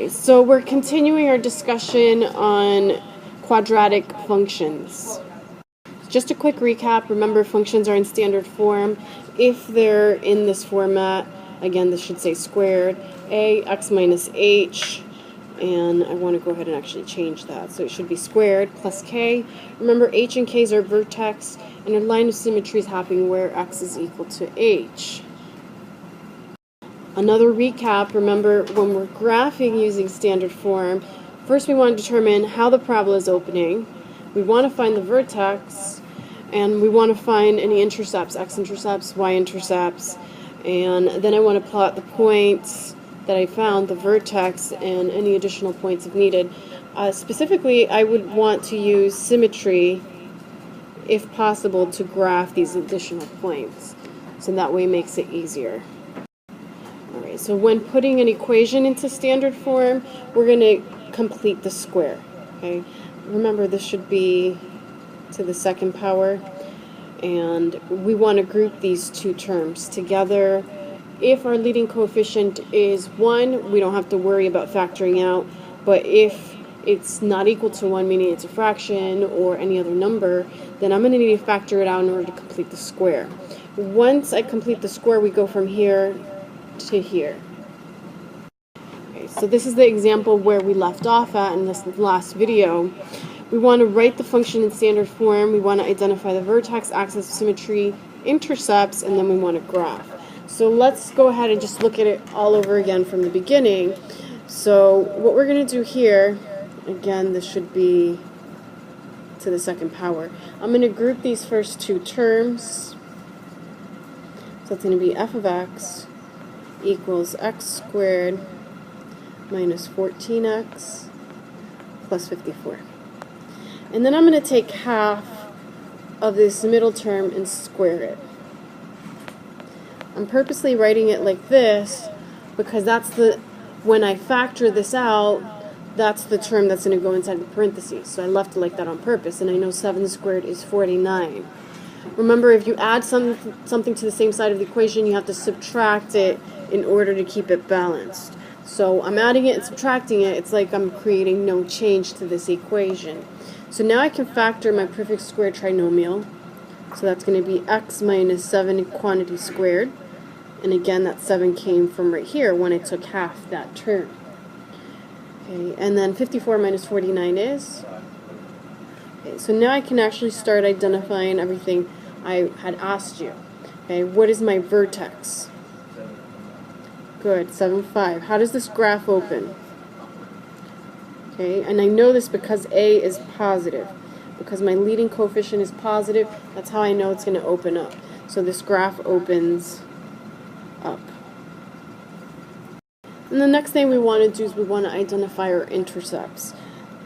So we're continuing our discussion on quadratic functions. Just a quick recap, remember functions are in standard form. If they're in this format, again this should say squared, a x minus h, and I want to go ahead and actually change that. So it should be squared plus k. Remember h and k's are vertex, and a line of symmetry is happening where x is equal to h. Another recap, remember when we're graphing using standard form, first we want to determine how the parabola is opening. We want to find the vertex, and we want to find any intercepts, x-intercepts, y-intercepts, and then I want to plot the points that I found, the vertex, and any additional points if needed. Specifically, I would want to use symmetry, if possible, to graph these additional points, so that way it makes it easier. Alright, so when putting an equation into standard form, we're going to complete the square. Okay, remember this should be to the second power, and we want to group these two terms together. If our leading coefficient is 1, we don't have to worry about factoring out, but if it's not equal to 1, meaning it's a fraction or any other number, then I'm going to need to factor it out in order to complete the square. Once I complete the square, we go from here to here. Okay, so this is the example where we left off at in this last video. We want to write the function in standard form, we want to identify the vertex, axis of symmetry, intercepts, and then we want to graph. So let's go ahead and just look at it all over again from the beginning. So what we're going to do here, again this should be to the second power. I'm going to group these first two terms. So it's going to be f of x equals x squared minus 14x plus 54. And then I'm going to take half of this middle term and square it. I'm purposely writing it like this because that's when I factor this out, that's the term that's going to go inside the parentheses. So I left it like that on purpose, and I know 7 squared is 49. Remember, if you add something to the same side of the equation, you have to subtract it in order to keep it balanced. So I'm adding it and subtracting it. It's like I'm creating no change to this equation. So now I can factor my perfect square trinomial. So that's going to be x minus 7 quantity squared. And again, that 7 came from right here when I took half that term. Okay, and then 54 minus 49 is? Okay, so now I can actually start identifying everything I had asked you. Okay, what is my vertex? Good, 7, 5. How does this graph open? Okay, and I know this because A is positive. Because my leading coefficient is positive, that's how I know it's going to open up. So this graph opens up. And the next thing we want to do is we want to identify our intercepts.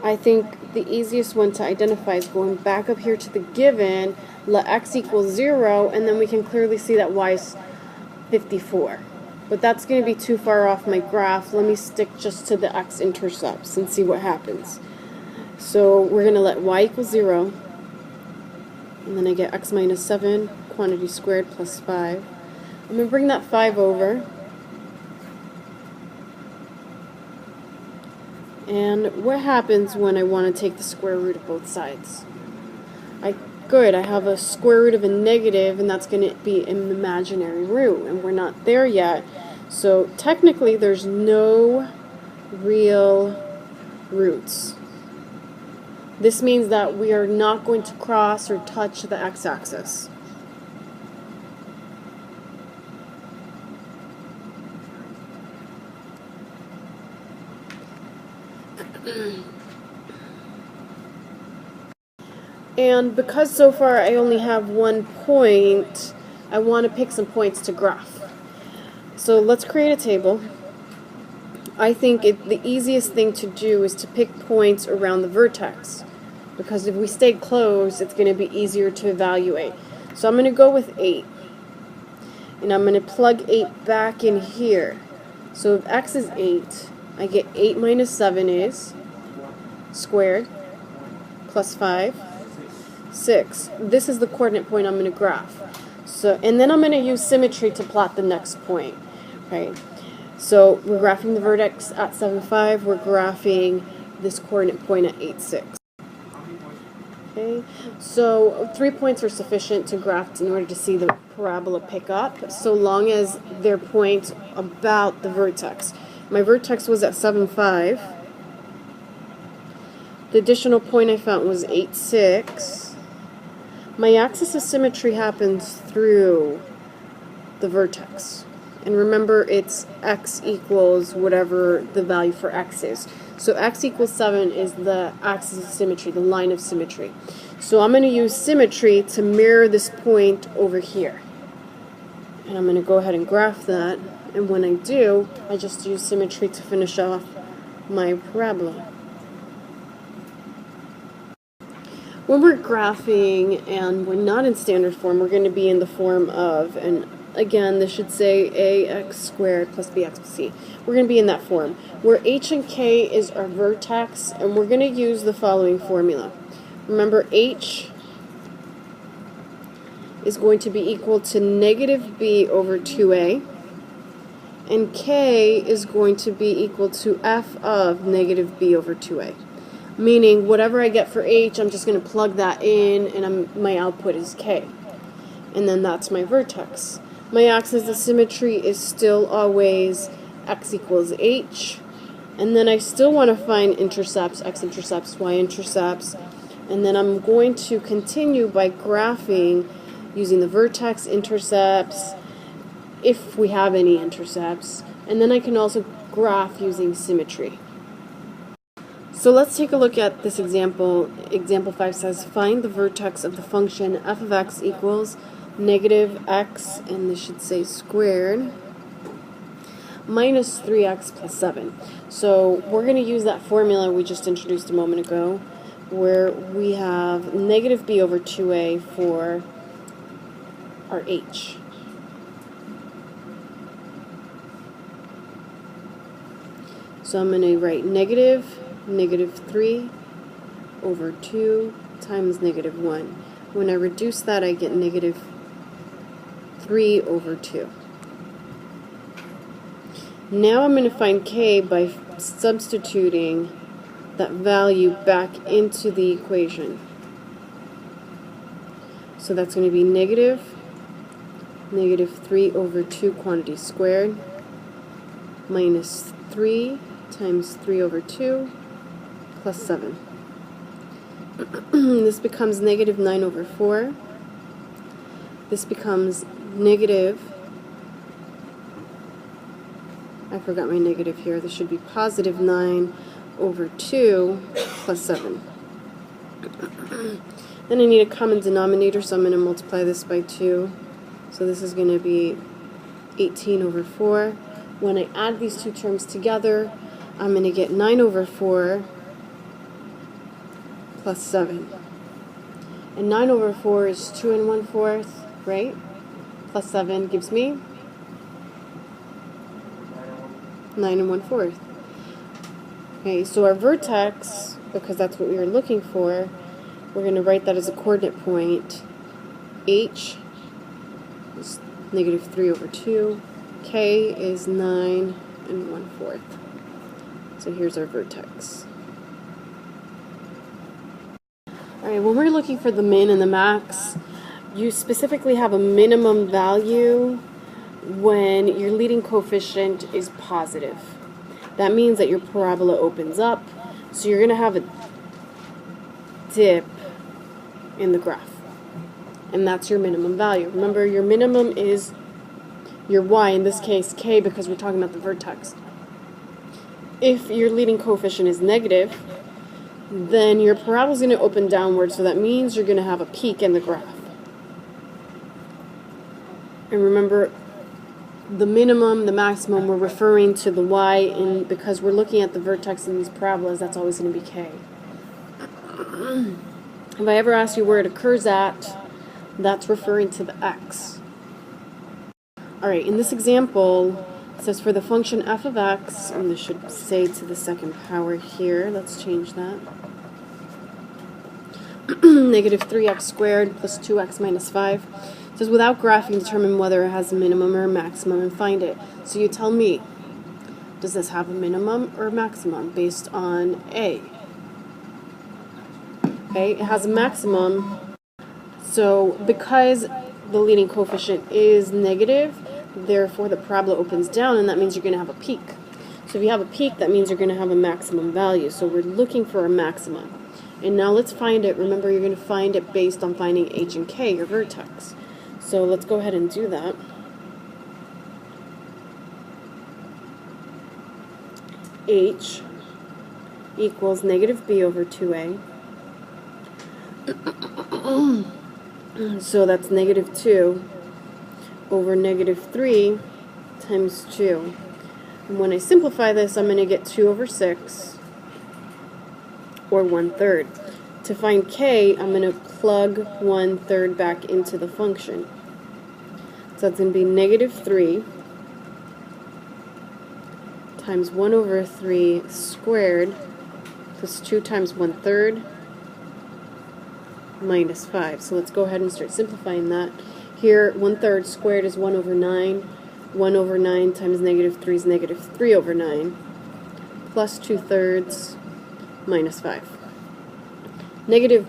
I think the easiest one to identify is going back up here to the given, let x equal 0, and then we can clearly see that y is 54. But that's going to be too far off my graph. Let me stick just to the x-intercepts and see what happens. So we're going to let y equal 0, and then I get x minus 7 quantity squared plus 5. I'm going to bring that 5 over. And what happens when I want to take the square root of both sides? Good, I have a square root of a negative, and that's going to be an imaginary root, and we're not there yet. So technically there's no real roots. This means that we are not going to cross or touch the x-axis. And because so far I only have one point, I want to pick some points to graph. So let's create a table. I think the easiest thing to do is to pick points around the vertex, because if we stay close, it's going to be easier to evaluate. So I'm going to go with 8. And I'm going to plug 8 back in here. So if x is 8, I get 8 minus 7 is squared plus 5. 6. This is the coordinate point I'm going to graph. So, and then I'm going to use symmetry to plot the next point. Right? So we're graphing the vertex at 7, 5. We're graphing this coordinate point at 8, 6. Okay, so 3 points are sufficient to graph in order to see the parabola pick up, so long as they're points about the vertex. My vertex was at 7, 5. The additional point I found was 8, 6. My axis of symmetry happens through the vertex. And remember, it's x equals whatever the value for x is. So x equals 7 is the axis of symmetry, the line of symmetry. So I'm going to use symmetry to mirror this point over here. And I'm going to go ahead and graph that. And when I do, I just use symmetry to finish off my parabola. When we're graphing and we're not in standard form, we're going to be in the form of, and again, this should say ax squared plus bx plus c. We're going to be in that form, where h and k is our vertex, and we're going to use the following formula. Remember, h is going to be equal to negative b over 2a, and k is going to be equal to f of negative b over 2a. Meaning, whatever I get for h, I'm just going to plug that in, and my output is k. And then that's my vertex. My axis of symmetry is still always x equals h. And then I still want to find intercepts, x-intercepts, y-intercepts. And then I'm going to continue by graphing using the vertex intercepts, if we have any intercepts. And then I can also graph using symmetry. So let's take a look at this example. Example 5 says, find the vertex of the function f of x equals negative x, and this should say squared, minus 3x plus 7. So we're going to use that formula we just introduced a moment ago, where we have negative b over 2a for our h. So I'm going to write negative 3 over 2 times negative 1. When I reduce that, I get negative 3 over 2. Now I'm going to find k by substituting that value back into the equation. So that's going to be negative 3 over 2 quantity squared minus 3 times 3 over 2 plus 7. This becomes negative 9 over 4. This becomes negative, I forgot my negative here, this should be positive 9 over 2 plus 7. Then I need a common denominator, so I'm going to multiply this by 2. So this is going to be 18 over 4. When I add these two terms together, I'm going to get 9 over 4 plus 7. And 9 over 4 is 2 1/4, right? Plus 7 gives me 9 1/4. Okay, so our vertex, because that's what we were looking for, we're going to write that as a coordinate point. H is negative 3 over 2. K is 9 1/4. So here's our vertex. Alright, when we're looking for the min and the max, you specifically have a minimum value when your leading coefficient is positive. That means that your parabola opens up, so you're going to have a dip in the graph. And that's your minimum value. Remember, your minimum is your y, in this case k, because we're talking about the vertex. If your leading coefficient is negative, then your parabola is going to open downward, so that means you're going to have a peak in the graph. And remember, the minimum, the maximum, we're referring to the y, and because we're looking at the vertex in these parabolas, that's always going to be k. If I ever ask you where it occurs at, that's referring to the x. Alright, in this example, it says for the function f of x, and this should say to the second power here, let's change that. Negative 3x squared plus 2x minus 5. It says without graphing, determine whether it has a minimum or a maximum and find it. So you tell me, Does this have a minimum or maximum based on A? Okay, it has a maximum, so because the leading coefficient is negative, therefore the parabola opens down, and that means you're going to have a peak. So if you have a peak, that means you're going to have a maximum value. So we're looking for a maximum. And now let's find it. Remember, you're going to find it based on finding h and k, your vertex. So let's go ahead and do that. H equals negative b over 2a. So that's negative 2 over negative 3 times 2. And when I simplify this, I'm going to get 2 over 6, or 1/3. To find k, I'm going to plug 1/3 back into the function. So that's going to be negative 3 times 1 over 3 squared plus 2 times 1/3 minus 5. So let's go ahead and start simplifying that. Here, 1/3 squared is 1 over 9. 1 over 9 times negative 3 is negative 3 over 9, plus 2/3 minus 5. Negative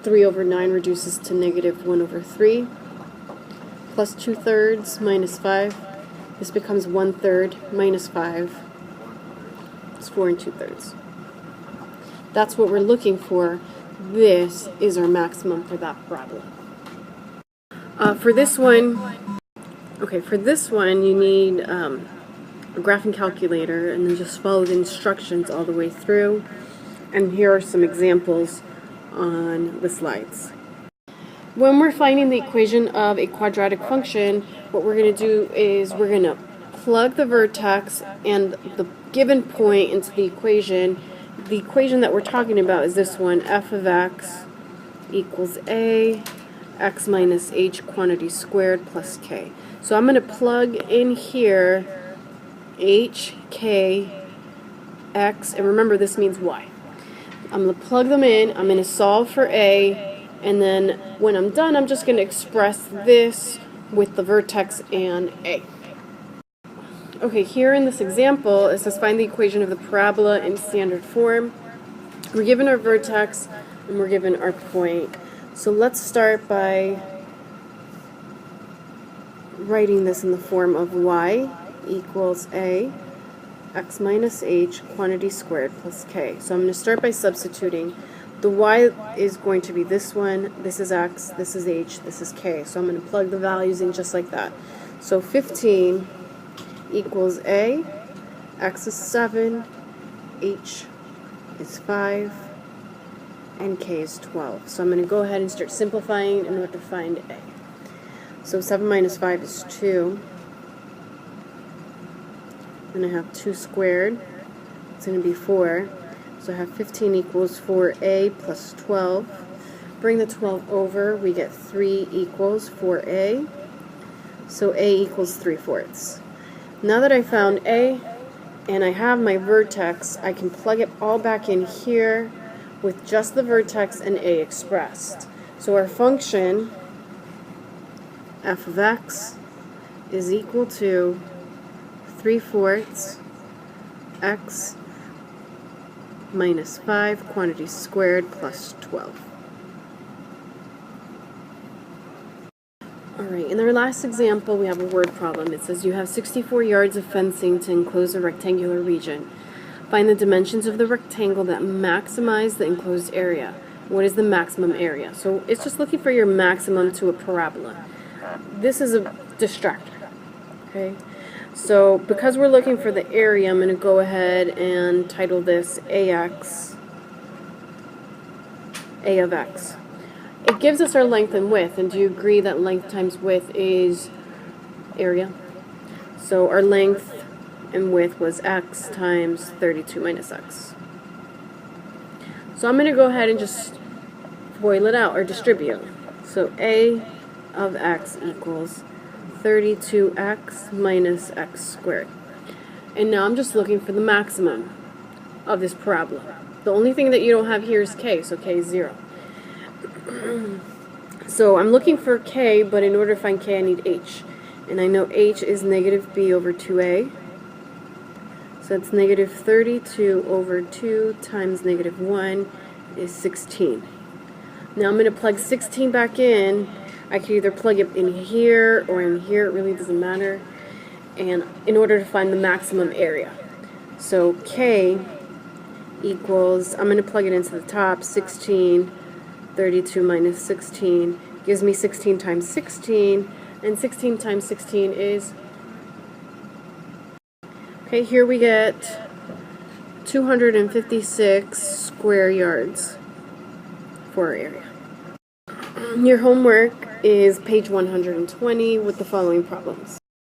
3 over 9 reduces to negative 1 over 3, plus 2/3 minus 5. This becomes 1/3 minus 5. It's 4 2/3. That's what we're looking for. This is our maximum for that problem. For this one, you need a graphing calculator, and then just follow the instructions all the way through. And here are some examples on the slides. When we're finding the equation of a quadratic function, what we're going to do is we're going to plug the vertex and the given point into the equation. The equation that we're talking about is this one, f of x equals a, x minus h quantity squared plus k. So I'm going to plug in here h, k, x, and remember this means y. I'm going to plug them in, I'm going to solve for a, and then when I'm done, I'm just going to express this with the vertex and a. Okay, here in this example, it says find the equation of the parabola in standard form. We're given our vertex, and we're given our point. So let's start by writing this in the form of y equals a, x minus h, quantity squared plus k. So I'm going to start by substituting. The y is going to be this one, this is x, this is h, this is k. So I'm going to plug the values in just like that. So 15 equals a, x is 7, h is 5, and k is 12. So I'm going to go ahead and start simplifying in order to find a. So 7 minus 5 is 2. Then I have 2 squared. It's going to be 4. So I have 15 equals 4a plus 12. Bring the 12 over. We get 3 equals 4a. So a equals 3/4. Now that I found a and I have my vertex, I can plug it all back in here with just the vertex and a expressed. So our function f of x is equal to 3/4 x minus 5 quantity squared plus 12. Alright, in our last example we have a word problem. It says you have 64 yards of fencing to enclose a rectangular region. Find the dimensions of the rectangle that maximize the enclosed area. What is the maximum area? So it's just looking for your maximum to a parabola. This is a distractor. Okay, so because we're looking for the area, I'm going to go ahead and title this AX, A of X. It gives us our length and width, and do you agree that length times width is area? So our length and width was x times 32 minus x. So I'm going to go ahead and just FOIL it out, or distribute. So A of x equals 32x minus x squared. And now I'm just looking for the maximum of this parabola. The only thing that you don't have here is k, so k is 0. So I'm looking for k, but in order to find k I need h. And I know h is negative b over 2a. So that's negative 32 over 2 times negative 1 is 16. Now I'm going to plug 16 back in. I can either plug it in here or in here, it really doesn't matter. And in order to find the maximum area. So K equals, I'm going to plug it into the top, 16, 32 minus 16 gives me 16 times 16, and 16 times 16 is, okay, here we get 256 square yards for our area. Your homework is page 120 with the following problems.